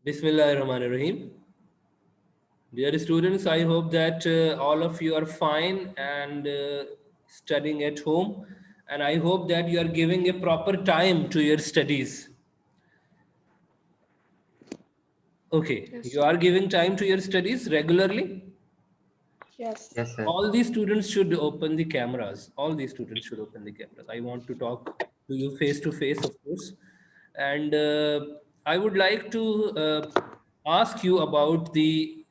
Bismillahirrahmanirrahim. Dear students, I hope that all of you are fine and studying at home. And I hope that you are giving a proper time to your studies. Okay, Yes, you sir. are giving time to your studies regularly. Yes. Yes, sir. All these students should open the cameras. All these students should open the cameras. I want to talk to you face to face, of course. And I would like to ask you about the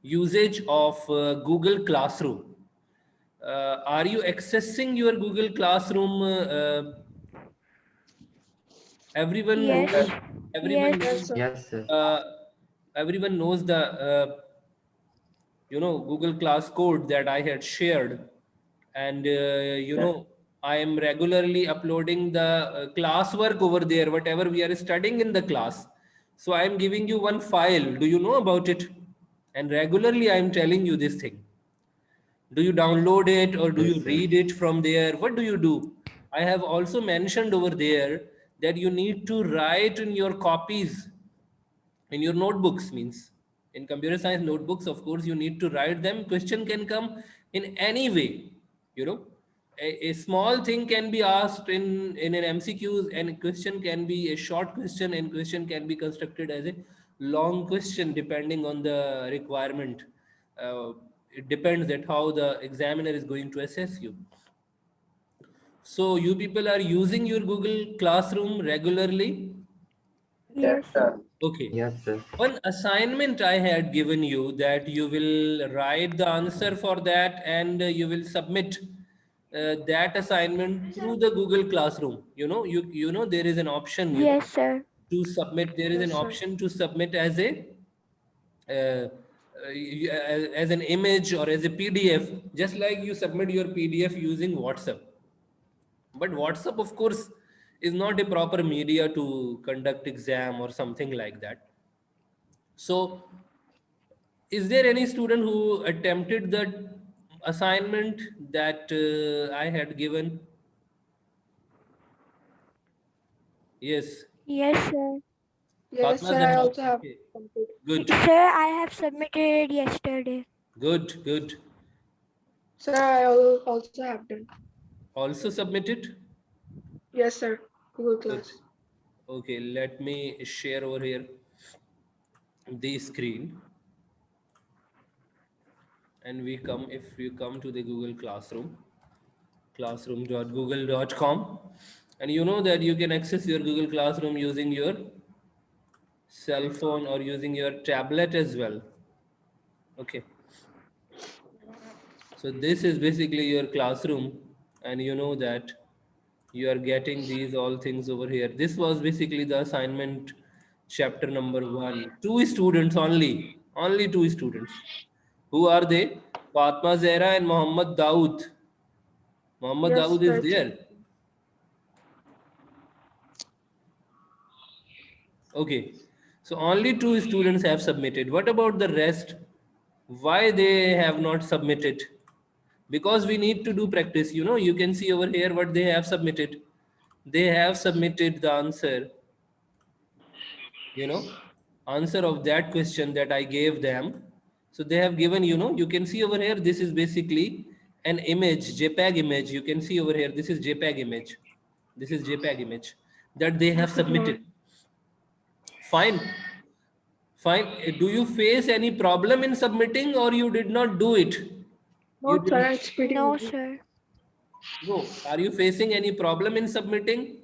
usage of Google Classroom. Are you accessing your Google Classroom? Everyone Yes, knows. Everyone yes, Yes, knows. sir. Yes, sir. Uh, everyone knows the Google Class code that I had shared, and Yes. I am regularly uploading the classwork over there, whatever we are studying in the class. So I am giving you one file. Do you know about it? And regularly I am telling you this thing. Do you download it or do Yes, you sir. read it from there? What do you do? I have also mentioned over there that you need to write in your copies, in your notebooks. Means in computer science notebooks, of course you need to write them. Question can come in any way. you know a small thing can be asked in an MCQs, and question can be a short question, and question can be constructed as a long question depending on the requirement. uh, it depends that how the examiner is going to assess you. So you people are using your Google Classroom regularly? yes, Okay. Yes, sir. One assignment I had given you, that you will write the answer for that, and you will submit that assignment through the Google Classroom. You know there is an option. yes, sir. To submit. There is Yes, an sir. option to submit as a as an image or as a PDF, just like you submit your PDF using WhatsApp. But WhatsApp, of course, is not a proper media to conduct exam or something like that. So is there any student who attempted that assignment that I had given? Yes. Yes, sir. Yes, Fatma sir. I Zahra. also have Okay. completed. Good, Sir, I have submitted yesterday. good, good. Sir, I also have done. Also submitted? Yes, sir. Google Good. Class. Okay, let me share over here the screen. And if you come to the Google Classroom, classroom.google.com, and you know that you can access your Google Classroom using your cell phone or using your tablet as well. Okay. So this is basically your classroom, and you know that you are getting these all things over here. This was basically the assignment, chapter number 1. Two students only two students. Who are they? Fatma Zehra and Muhammad Dawood. Muhammad Yes, Dawood sir. is there. Okay. So only two students have submitted. What about the rest? Why they have not submitted? Because we need to do practice. You can see over here what they have submitted. They have submitted the you know answer of that question that I gave them. So they have given, you can see over here, this is basically an image, JPEG image. You can see over here, this is JPEG image. This is JPEG image that they have submitted. Fine. Fine. Do you face any problem in submitting, or you did not do it? You No, did. sir. It's pretty No, easy. sir. No. Are you facing any problem in submitting?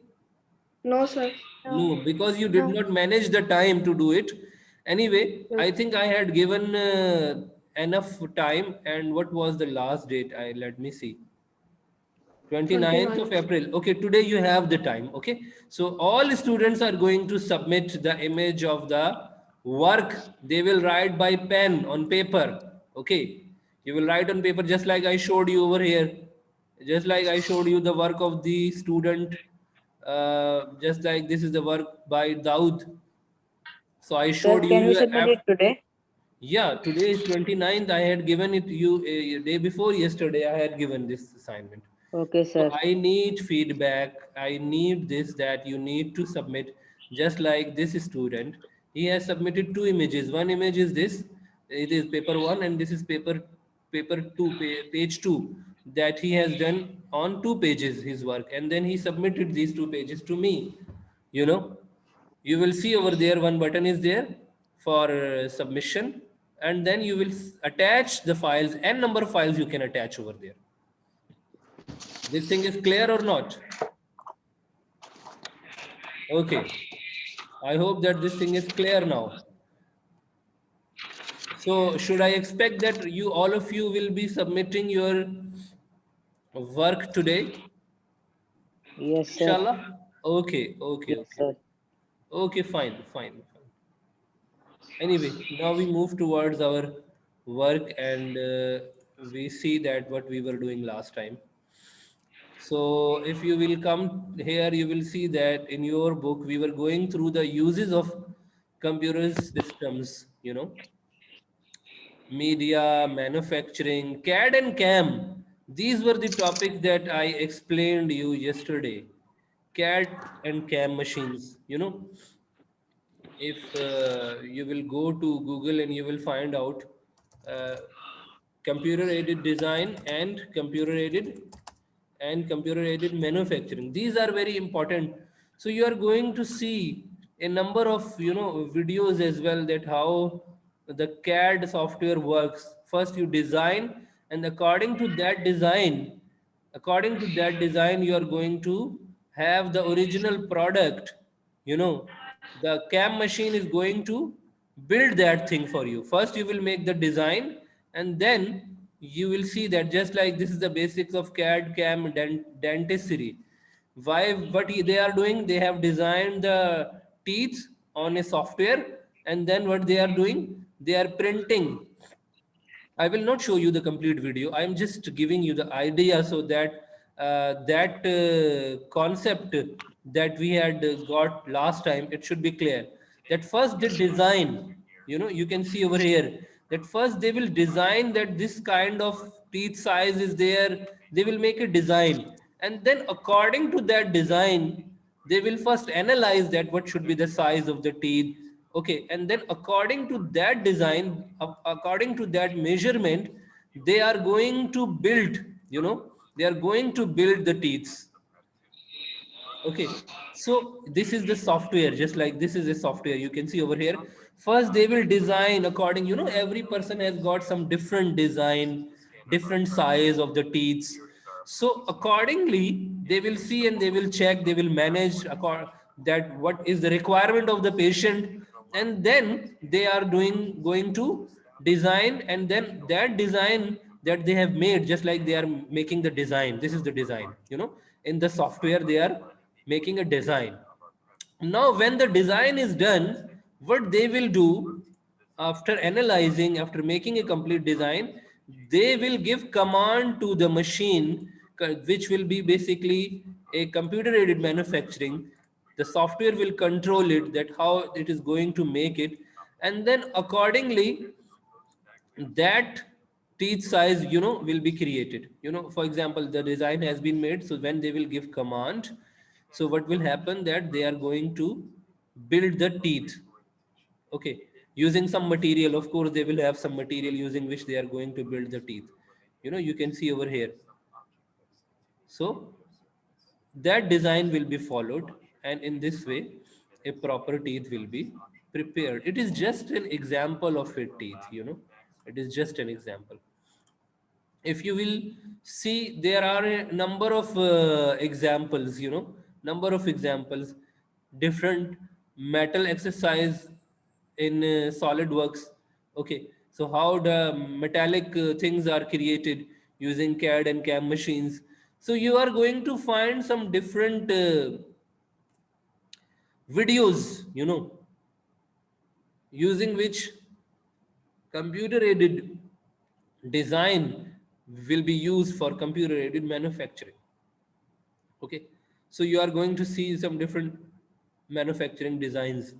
No, sir. No, No, because you did no. not manage the time to do it. Anyway, Yes. I think I had given enough time. And what was the last date? Let me see. 29th of 29th. April. Okay, today you have the time. Okay, so all students are going to submit the image of the work. They will write by pen on paper. Okay, you will write on paper just like I showed you over here. Just like I showed you the work of the student. Just like this is the work by Daud. So I Sir, showed you can we your submit it today? yeah, today is 29th. I had given it you a day before yesterday. I had given this assignment. Okay, So sir. I need feedback. I need this, that you need to submit just like this student. He has submitted two images. One image is this, it is paper 1, and this is paper 2, page 2, that he has done on 2 pages his work, and then he submitted these 2 pages to me. You know, you will see over there one button is there for submission, and then you will attach the files, n number of files you can attach over there. This thing is clear or not? Okay. I hope that this thing is clear now. So should I expect that you, all of you, will be submitting your work today? Yes, sir. Inshallah? Okay. Yes, sir. Okay, fine. Anyway, now we move towards our work, and we see that what we were doing last time. So if you will come here, you will see that in your book, we were going through the uses of computer systems, media, manufacturing, CAD and CAM. These were the topics that I explained you yesterday. CAD and CAM machines, if you will go to Google and you will find out uh, computer aided design and computer aided manufacturing. These are very important. So you are going to see a number of videos as well, that how the CAD software works. First you design, and according to that design, you are going to have the original product. The CAM machine is going to build that thing for you. First you will make the design, and then you will see that, just like this is the basics of CAD, CAM, dentistry. Why? What they are doing? They have designed the teeth on a software, and then what they are doing? They are printing. I will not show you the complete video. I am just giving you the idea, so that that concept that we had got last time, it should be clear. That first they design, you can see over here, that first they will design that this kind of teeth size is there. They will make a design, and then according to that design, they will first analyze that what should be the size of the teeth. Okay, and then according to that design, according to that measurement, they are going to build, they are going to build the teeth. Okay, so this is the software. Just like this is a software, you can see over here. First they will design according, every person has got some different design, different size of the teeth. So accordingly they will see, and they will check, they will manage that what is the requirement of the patient, and then they are going to design. And then that design that they have made, just like they are making the design, this is the design, in the software they are making a design. Now when the design is done, what they will do, after analyzing, after making a complete design, they will give command to the machine, which will be basically a computer aided manufacturing. The software will control it, that how it is going to make it, and then accordingly that teeth size, will be created. For example, the design has been made, so when they will give command, so what will happen, that they are going to build the teeth. Okay, using some material. Of course they will have some material using which they are going to build the teeth. You can see over here. So that design will be followed, and in this way a proper teeth will be prepared. It is just an example of a teeth. It is just an example. If you will see, there are a number of examples, number of examples, different metal exercise in SolidWorks. Okay, so how the metallic things are created using CAD and CAM machines. So you are going to find some different videos, using which computer aided design will be used for computer aided manufacturing. Okay, so you are going to see some different manufacturing designs.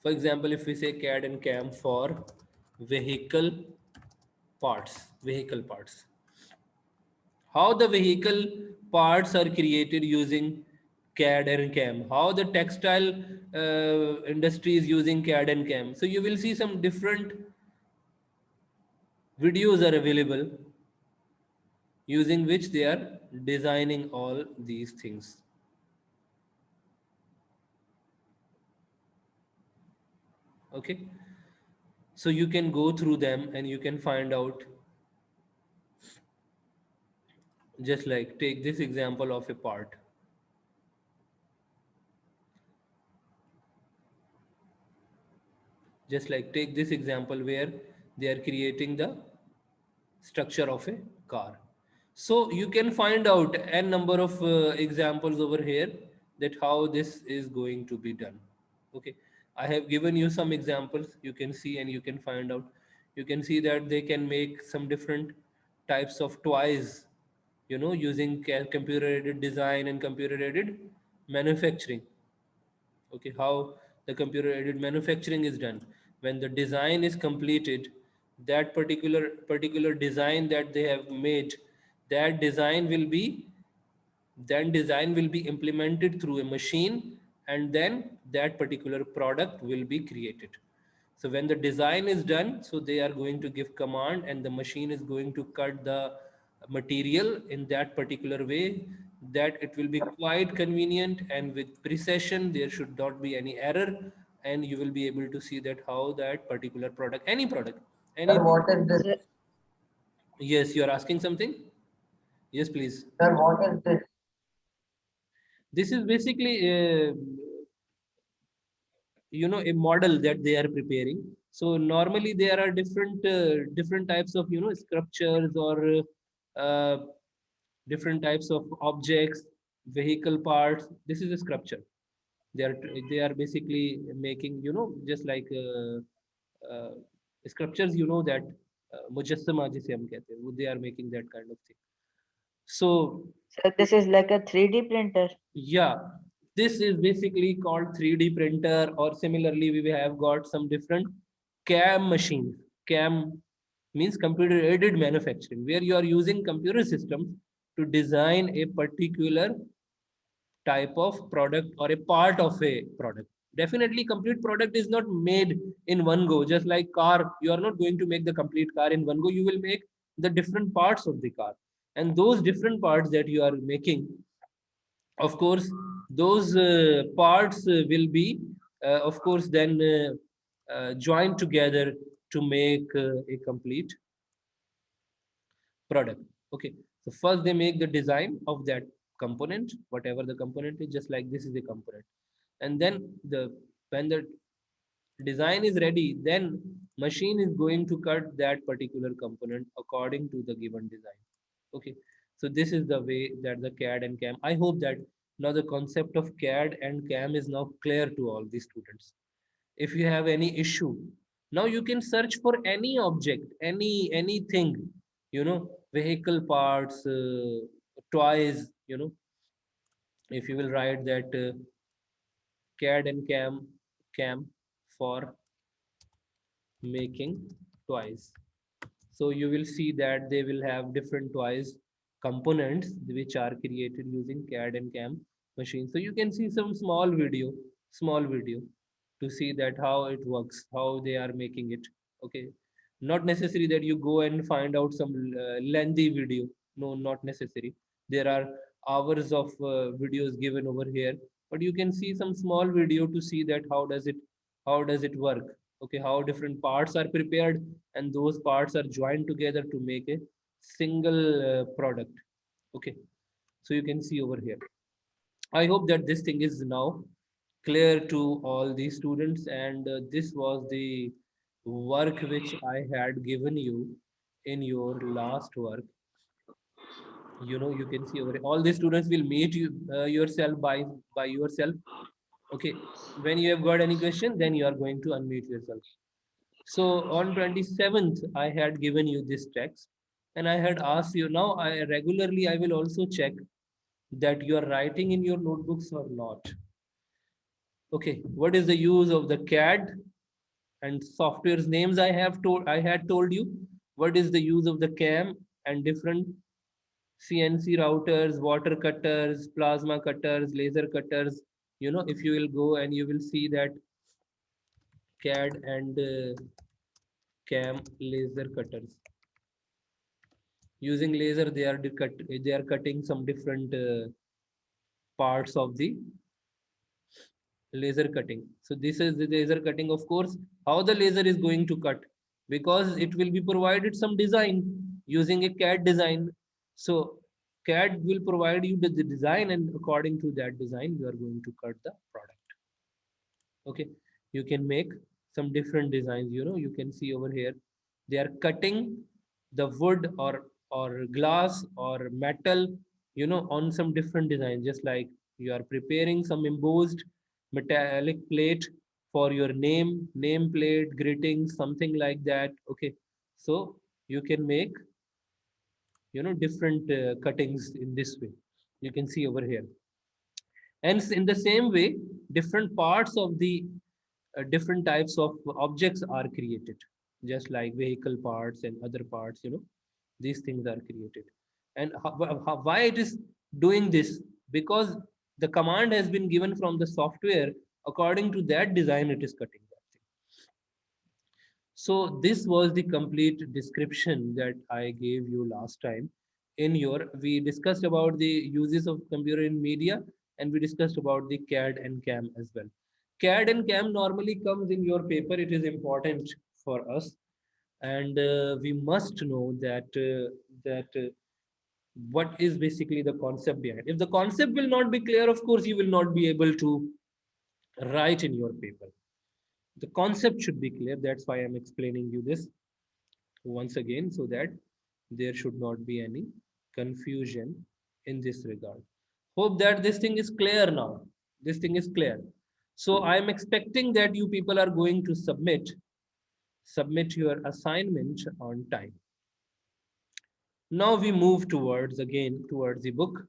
For example, if we say CAD and CAM for vehicle parts, how the vehicle parts are created using CAD and CAM, how the textile industry is using CAD and CAM. So you will see some different videos are available using which they are designing all these things. Okay, so you can go through them and you can find out, just like take this example of a part. Just like take this example where they are creating the structure of a car. So you can find out a number of examples over here that how this is going to be done. Okay, I have given you some examples. You can see and you can find out. You can see that they can make some different types of toys, using computer aided design and computer aided manufacturing. Okay, how the computer aided manufacturing is done. When the design is completed, that particular design that they have made, that design will be then design will be implemented through a machine, and then that particular product will be created. So when the design is done, so they are going to give command and the machine is going to cut the material in that particular way that it will be quite convenient and with precision. There should not be any error, and you will be able to see that how that particular product, any product, Sir, anything. what is this? Sir, Yes, you are asking something? Yes, please. Sir, what is this? This is basically a model that they are preparing. So normally there are different types of sculptures or uh, different types of objects, vehicle parts. This is a sculpture. They are basically making, just like uh, sculptures, that mujassama jise hum kehte hain, they are making that kind of thing. So sir, this is like a 3D printer. yeah, this is basically called 3D printer, or similarly, we have got some different CAM machines. CAM means computer aided manufacturing, where you are using computer systems to design a particular type of product or a part of a product. Definitely, complete product is not made in one go. Just like car, you are not going to make the complete car in one go. You will make the different parts of the car, and those different parts that you are making, of course, those parts will be of course then joined together to make a complete product. Okay, so first they make the design of that component, whatever the component is. Just like this is a component, and then when the design is ready, then machine is going to cut that particular component according to the given design. Okay, so this is the way that the CAD and CAM. I hope that now the concept of CAD and CAM is now clear to all the students. If you have any issue, now you can search for any object, anything, vehicle parts, toys. If you will write that CAD and CAM for making toys. So you will see that they will have different toys components which are created using CAD and CAM machine. So you can see some small video to see that how it works, how they are making it. Okay, not necessary that you go and find out some lengthy video. No, not necessary. There are hours of videos given over here, but you can see some small video to see that how does it work. Okay, how different parts are prepared, and those parts are joined together to make a single product. Okay, so you can see over here. I hope that this thing is now clear to all the students, and this was the work which I had given you in your last work. You can see over here, all the students will meet you yourself by yourself. Okay, when you have got any question, then you are going to unmute yourself. So on 27th, I had given you this text, and I had asked you. Now I will also check that you are writing in your notebooks or not. Okay, what is the use of the CAD and software's names? I had told you. What is the use of the CAM and different CNC routers, water cutters, plasma cutters, laser cutters. You know, if you will go and you will see that CAD and CAM laser cutters. Using laser, they are cutting some different parts of the laser cutting. So this is the laser cutting, of course. How the laser is going to cut? Because it will be provided some design using a CAD design. So CAD will provide you the design, and according to that design, you are going to cut the product. Okay, you can make some different designs. You know, you can see over here, they are cutting the wood or glass or metal, you know, on some different designs, just like you are preparing some embossed metallic plate for your name plate, greetings, something like that. Okay, so you can make, you know, different cuttings in this way. You can see over here. And in the same way, different parts of the different types of objects are created, just like vehicle parts and other parts, you know, these things are created. And why it is doing this? Because the command has been given from the software, according to that design it is cutting that thing. So this was the complete description that I gave you last time. In your, we discussed about the uses of computer in media, and we discussed about the CAD and CAM as well. CAD and CAM normally comes in your paper. It is important for us, and we must know that what is basically the concept behind. If the concept will not be clear, of course, you will not be able to write in your paper. The concept should be clear. That's why I'm explaining you this once again, so that there should not be any confusion in this regard. Hope that this thing is clear now. This thing is clear. So I'm expecting that you people are going to submit your assignment on time. Now we move towards the book,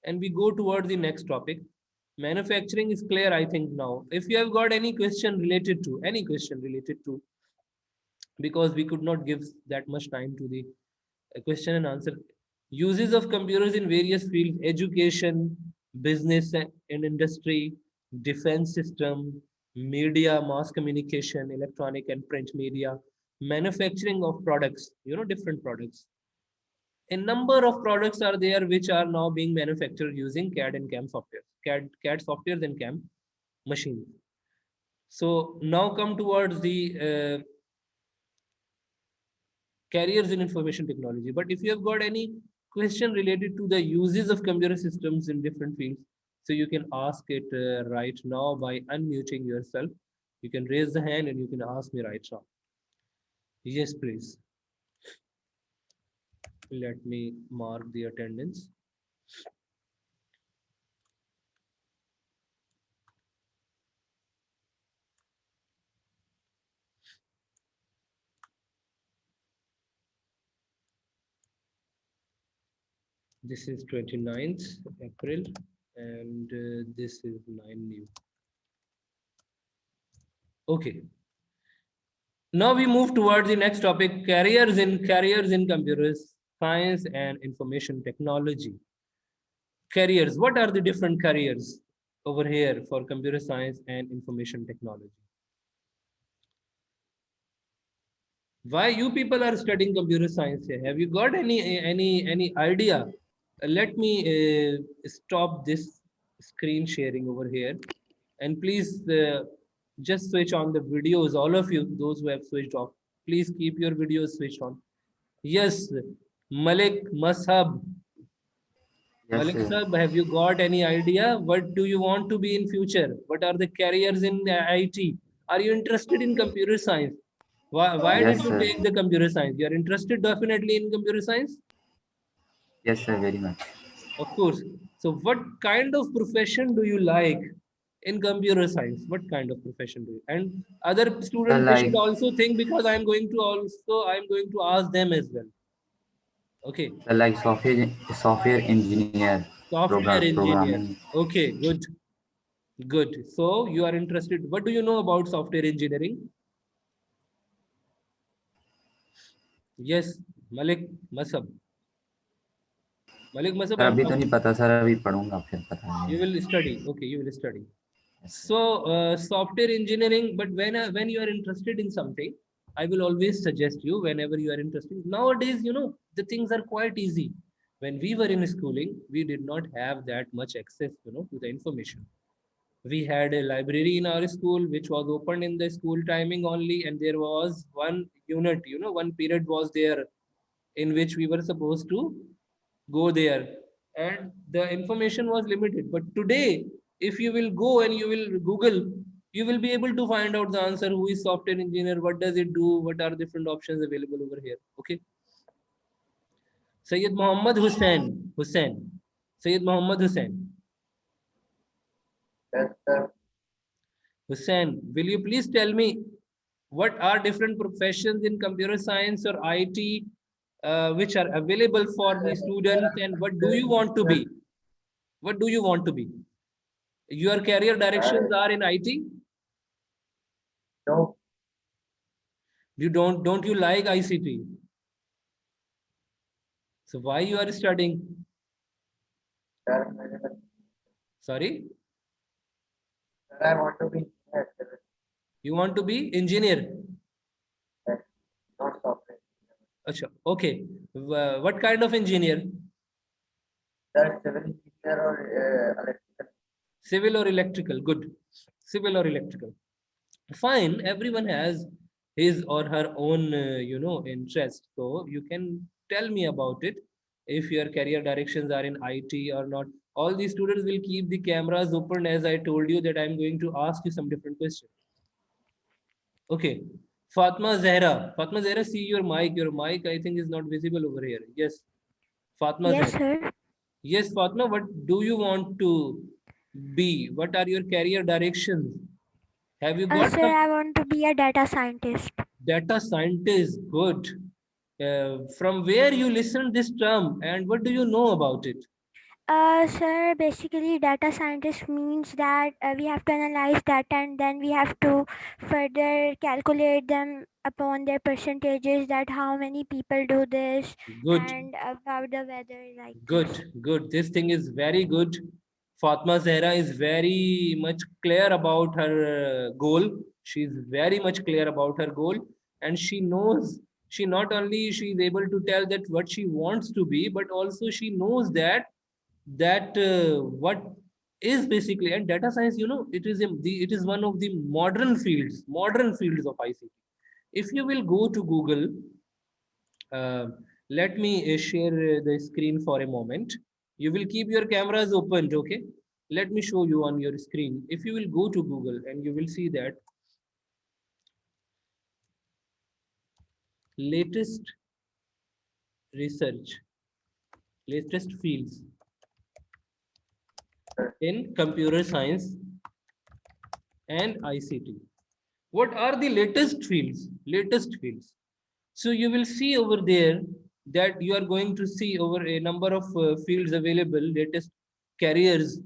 and we go towards the next topic. Manufacturing is clear, I think now. If you have got any question related to, because we could not give that much time to the question and answer. Uses of computers in various fields: education, business and industry, defense system, media, mass communication, electronic and print media, manufacturing of products, you know, different products. A number of products are there which are now being manufactured using CAD and CAM software, CAD softwares and CAM machines. So now come towards the careers in information technology. But if you have got any question related to the uses of computer systems in different fields, so you can ask it right now by unmuting yourself. You can raise the hand and you can ask me right now. Yes, please. Let me mark the attendance. This is 29th April, and this is 9 new. Okay. Now we move toward the next topic: careers in computer science and information technology. Careers. What are the different careers over here for computer science and information technology? Why you people are studying computer science here? Have you got any idea? Let me stop this screen sharing over here, and please just switch on the videos. All of you, those who have switched off, please keep your videos switched on. Yes, Malik Mashab. Yes, Malik sir. Sahab, have you got any idea? What do you want to be in future? What are the careers in IT? Are you interested in computer science? Why did Yes, you sir. take the computer science? You are interested definitely in computer science? Yes, sir. Very much. Of course. So what kind of profession do you like in computer science? What kind of profession do you? And other Sir, students, they like, should also think, because I'm going to ask them as well. Okay. sir, like software engineer, Software engineer. programming. Okay, good. Good. So you are interested. What do you know about software engineering? Yes, Malik Masab. Malik Masab, sir अभी तो नहीं पता sir, अभी पढ़ूंगा फिर पता you नहीं। will study. Okay, you will study. Yes, sir. So software engineering, but when you are interested in something, I will always suggest you whenever you are interested. Nowadays, you know, the things are quite easy. When we were in schooling, we did not have that much access, you know, to the information. We had a library in our school which was open in the school timing only, and there was one unit, you know, one period was there in which we were supposed to go there, and the information was limited. But today, if you will go and you will Google, you will be able to find out the answer: who is software engineer, what does it do, what are different options available over here. Okay. Sayyid Muhammad Hussain, Sayyid Muhammad Hussain, will you please tell me what are different professions in computer science or IT which are available for the students, and what do you want to be? What do you want to be? Your career directions are in IT? No, You don't you like ICT? So why you are studying? sir, Sorry? sir, I want to be engineer, sir, You want to be engineer? not software. Acha, okay. What kind of engineer? Sir, civil engineer or electrical. Civil or electrical? Good. Civil or electrical. Fine. Everyone has his or her own, you know, interest. So you can tell me about it. If your career directions are in IT or not. All these students will keep the cameras open, as I told you that I'm going to ask you some different questions. Okay. Fatma Zahra. Fatma Zahra, see your mic. Your mic, I think, is not visible over here. Yes. Fatma Yes, Zahra. sir. Yes, Fatma, what do you want to be? What are your career directions? Have you got Sir, some I want to be a data scientist. data scientist? Good. From where you listened this term and what do you know about it? Sir, basically data scientist means that we have to analyze data and then we have to further calculate them upon their percentages, that how many people do this Good, and about the weather like this. good. This thing is very good. Fatma Zahra is very much clear about her goal. She's very much clear about her goal, and she knows, she not only she is able to tell that what she wants to be, but also she knows that what is basically, and data science, you know, it is one of the modern fields of ICT. If you will go to Google, uh, let me share the screen for a moment. You will keep your cameras opened. Okay, let me show you on your screen. If you will go to Google and you will see that latest research, latest fields in computer science and ICT. What are the latest fields? Latest fields. So you will see over there that you are going to see over a number of fields available, latest careers.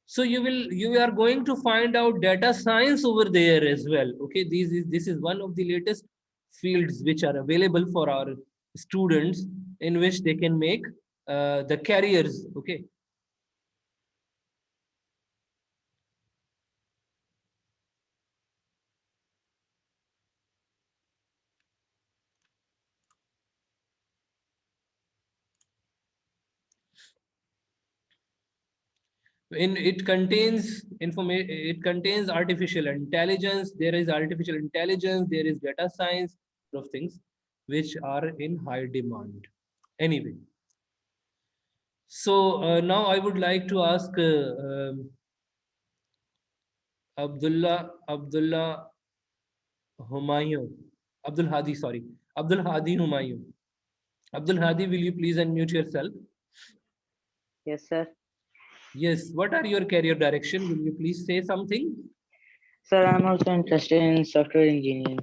So you are going to find out data science over there as well. Okay, this is one of the latest fields which are available for our students, in which they can make the careers. Okay. In it contains information, it contains artificial intelligence, there is artificial intelligence, there is data science, of things which are in high demand. Anyway, so now I would like to ask Abdullah Humayun, Abdul Hadi, sorry, Abdul Hadi Humayun. Abdul Hadi, will you please unmute yourself? Yes, sir. Yes, what are your career direction? Will you please say something? Sir, I'm also interested in software engineering.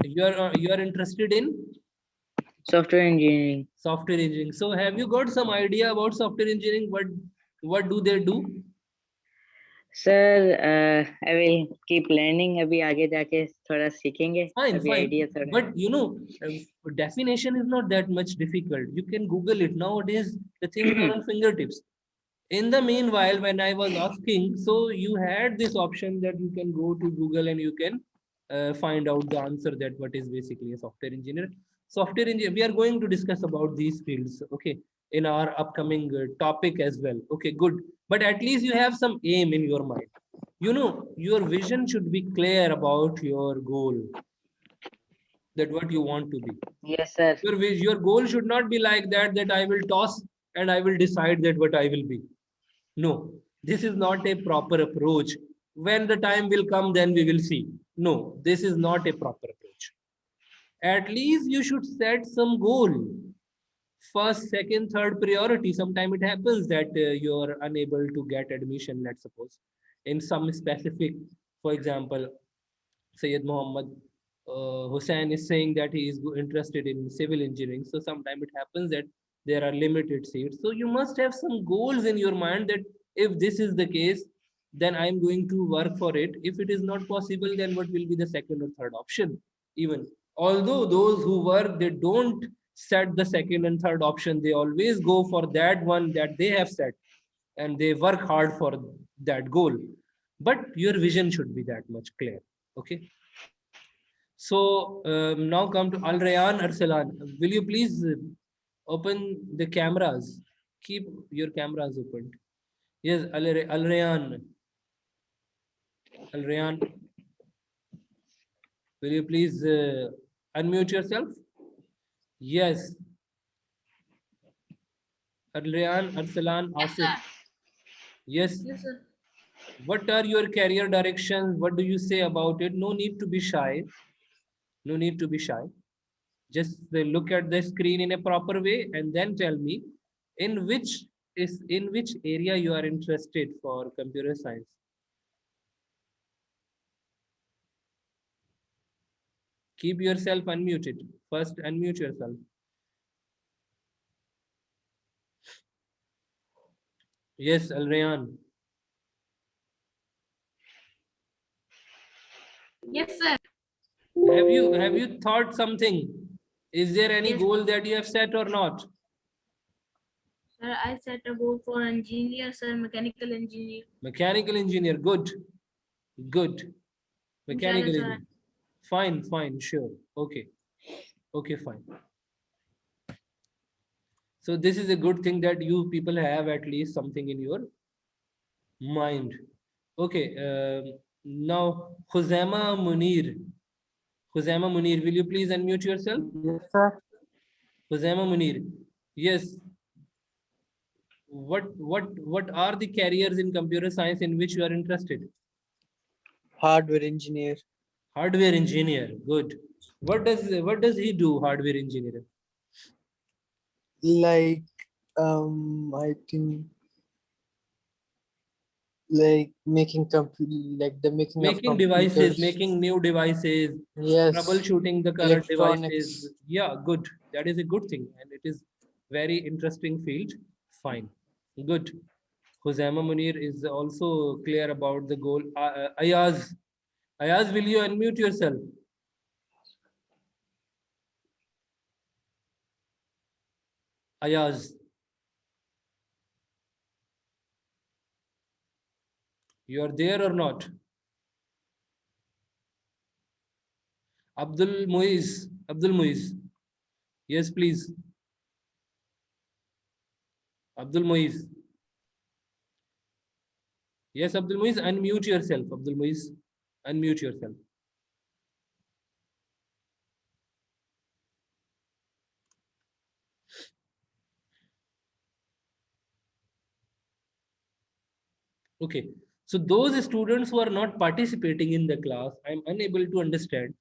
You are interested in Software engineering. software engineering. So have you got some idea about software engineering? What do they do? Sir, I will keep learning. अभी आगे जाके थोड़ा सीखेंगे. Fine, अभी fine. idea थोड़ा. But you know, definition is not that much difficult. You can Google it. Nowadays, the things are on fingertips. In the meanwhile, when I was asking, so you had this option that you can go to Google and you can find out the answer that what is basically a software engineer. Software engineer, we are going to discuss about these fields, okay, in our upcoming topic as well. Okay, good. But at least you have some aim in your mind. You know, your vision should be clear about your goal, that what you want to be. Yes, sir. Your goal should not be like that I will toss and I will decide that what I will be. No, this is not a proper approach. When the time will come, then we will see. No, this is not a proper approach. At least you should set some goal. First, second, third priority. Sometimes it happens that you are unable to get admission, let's suppose, in some specific, for example, Sayyid Muhammad Hussain is saying that he is interested in civil engineering. So sometimes it happens that there are limited seats. So you must have some goals in your mind that if this is the case, then I'm going to work for it. If it is not possible, then what will be the second or third option? Even although those who work, they don't set the second and third option, they always go for that one that they have set and they work hard for that goal. But your vision should be that much clear. Okay. So now come to Al Rayan Arsalan. Will you please open the cameras? Keep your cameras open. Yes, Al Rayan. Al Rayan. Will you please unmute yourself? Yes. Al Rayan Arsalan Asif. Yes. Yes, sir. What are your career directions? What do you say about it? No need to be shy. No need to be shy. Just look at the screen in a proper way and then tell me in which area you are interested for computer science. Keep yourself unmuted. First, unmute yourself. Yes, Al Rayan. Yes, sir. Have you thought something? Is there any Yes. goal that you have set or not? Sir, I set a goal for engineer, sir, mechanical engineer. Mechanical engineer. Good. Good. Mechanical Inshallah, sir. engineer. Fine, fine, sure. Okay. Okay, fine. So this is a good thing that you people have at least something in your mind. Okay. Now, Khuzaima Munir. Khuzaima Munir, will you please unmute yourself? Yes, sir. Khuzaima Munir. Yes. What are the careers in computer science in which you are interested? Hardware engineer. Hardware engineer. Good. What does he do? Hardware engineer. Like, I think like making Making devices, making new devices, Yes. troubleshooting the current Electronics. devices. Yeah, good. That is a good thing, and it is very interesting field. Fine, good. Khuzaima Munir is also clear about the goal. Ayaz, will you unmute yourself? Ayaz, you are there or not? Abdul Muiz. Yes, please. Abdul Muiz. Yes, Abdul Muiz, unmute yourself. Abdul Muiz, unmute yourself. Okay. So those students who are not participating in the class, I'm unable to understand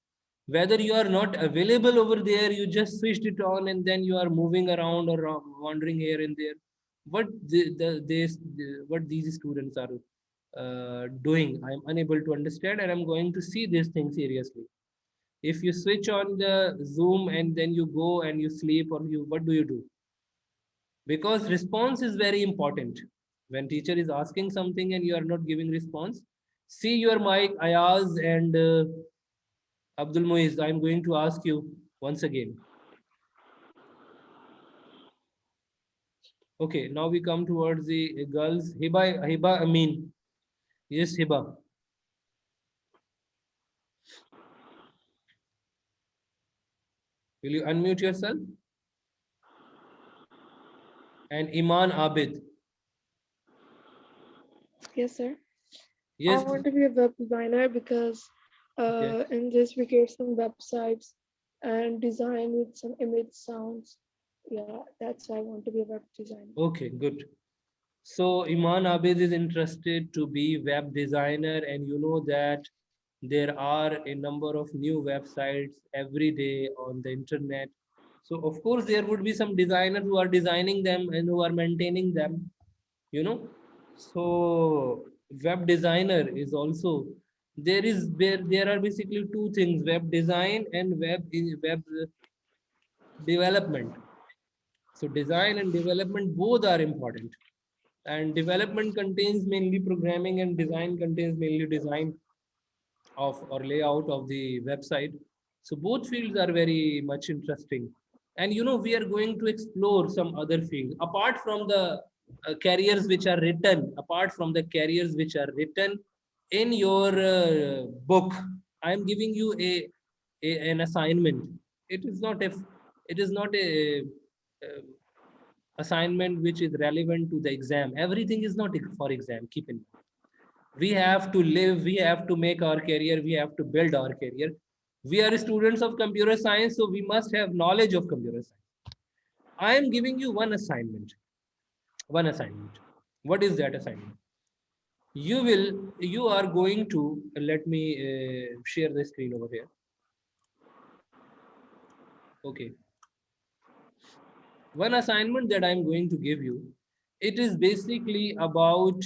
whether you are not available over there, you just switched it on and then you are moving around or wandering here and there. What what these students are doing, I'm unable to understand, and I'm going to see these things seriously. If you switch on the Zoom and then you go and you sleep, or what do? Because response is very important. When teacher is asking something and you are not giving response, see your mic, Ayaz and Abdul Muiz. I'm going to ask you once again. Okay, now we come towards the girls. Hiba Amin. Yes, Hiba. Will you unmute yourself? And Iman Abid. Yes, sir. Yes. I want to be a web designer because Okay. in this we create some websites and design with some image sounds. Yeah, that's why I want to be a web designer. Okay, good. So Iman Abid is interested to be web designer, and you know that there are a number of new websites every day on the internet. So of course there would be some designers who are designing them and who are maintaining them, you know. So web designer is also there are basically two things: web design and web development. So design and development both are important, and development contains mainly programming and design contains mainly design of or layout of the website. So both fields are very much interesting, and you know we are going to explore some other fields apart from the careers which are written, apart from the careers which are written in your book. I am giving you an assignment. It is not a it is not a uh, assignment which is relevant to the exam. Everything is not for exam, keep in mind. We have to live, we have to make our career, we have to build our career. We are students of computer science, so we must have knowledge of computer science. I am giving you one assignment. What is that assignment? You are going to, let me share the screen over here. Okay, one assignment that I'm going to give you, it is basically about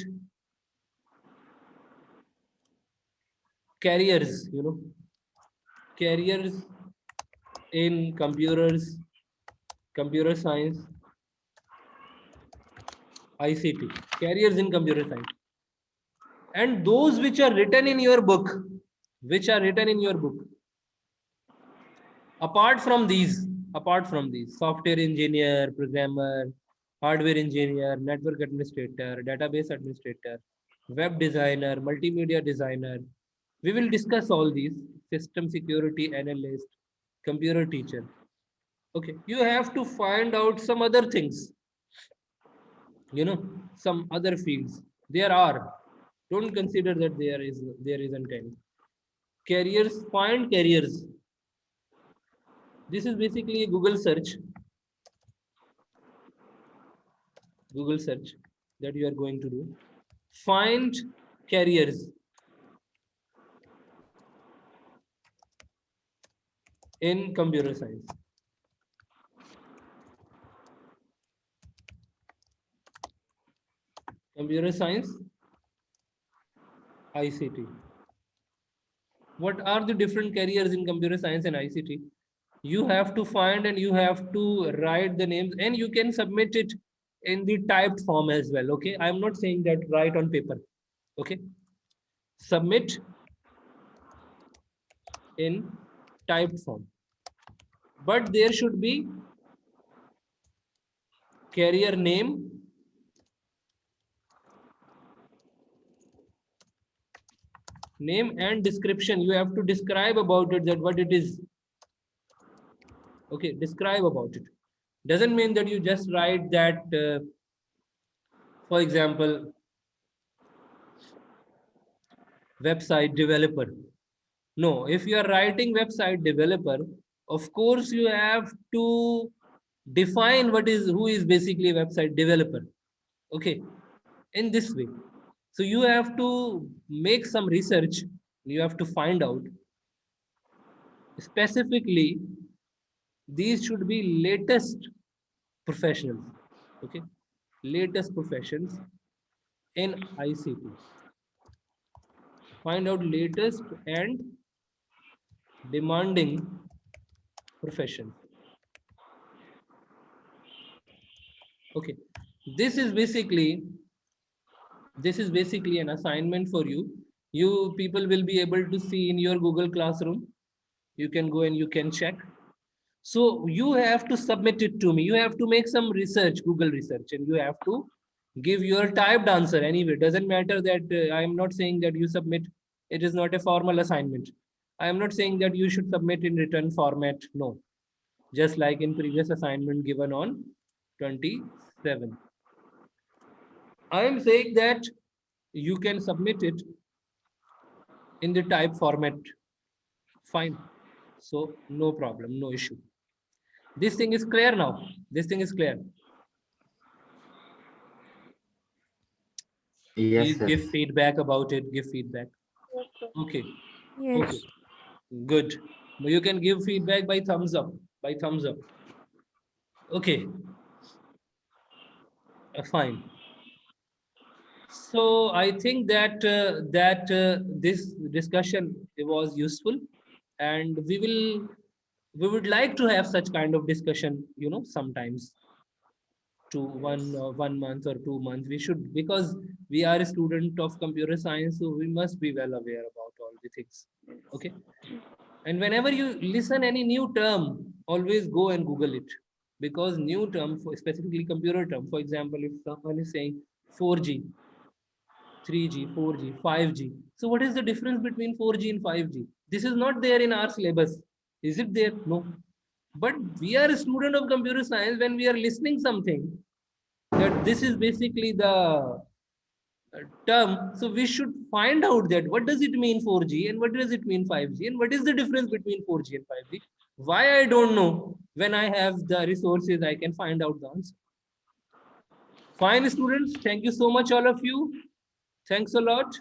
careers, you know, careers in computer science, ICT, careers in computer science, and those which are written in your book, which are written in your book. Apart from these, software engineer, programmer, hardware engineer, network administrator, database administrator, web designer, multimedia designer. We will discuss all these: system security analyst, computer teacher. Okay, you have to find out some other things, you know, some other fields. There are. Don't consider that there isn't any. Careers, find careers. This is basically a Google search. Google search that you are going to do. Find careers in computer science. Computer science, ICT. What are the different careers in computer science and ICT? You have to find and you have to write the names, and you can submit it in the typed form as well. Okay, I'm not saying that write on paper. Okay, submit in typed form, but there should be career name, and description. You have to describe about it, that what it is. Okay, describe about it. Doesn't mean that you just write that for example, website developer. No, if you are writing website developer, of course you have to define who is basically a website developer. Okay, in this way. So you have to make some research. You have to find out specifically these should be latest professionals. Okay, latest professions in ICT. Find out latest and demanding profession. Okay, this is basically This is basically an assignment for you. You people will be able to see in your Google Classroom. You can go and you can check. So you have to submit it to me. You have to make some research, Google research, and you have to give your typed answer anyway. Doesn't matter that I am not saying that you submit. It is not a formal assignment. I am not saying that you should submit in written format. No, just like in previous assignment given on 27. I am saying that you can submit it in the type format. Fine. So no problem, no issue. This thing is clear now. This thing is clear. Yes, Please sir. give feedback about it. Give feedback. Okay. Okay. Yes. Okay. Good. You can give feedback by thumbs up. By thumbs up. Okay. Fine. So I think that this discussion was useful, and we would like to have such kind of discussion. Sometimes to one month or 2 months we should, because we are a student of computer science, so we must be well aware about all the things. Okay. And whenever you listen any new term, always go and Google it, because new term, for specifically computer term, for example, if someone is saying 4G, 3G, 4G, 5G. So what is the difference between 4G and 5G? This is not there in our syllabus. Is it there? No. But we are a student of computer science. When we are listening something, that this is basically the term, so we should find out that what does it mean 4G and what does it mean 5G and what is the difference between 4G and 5G. Why I don't know. When I have the resources, I can find out the answer. Fine, students. Thank you so much, all of you. Thanks a lot.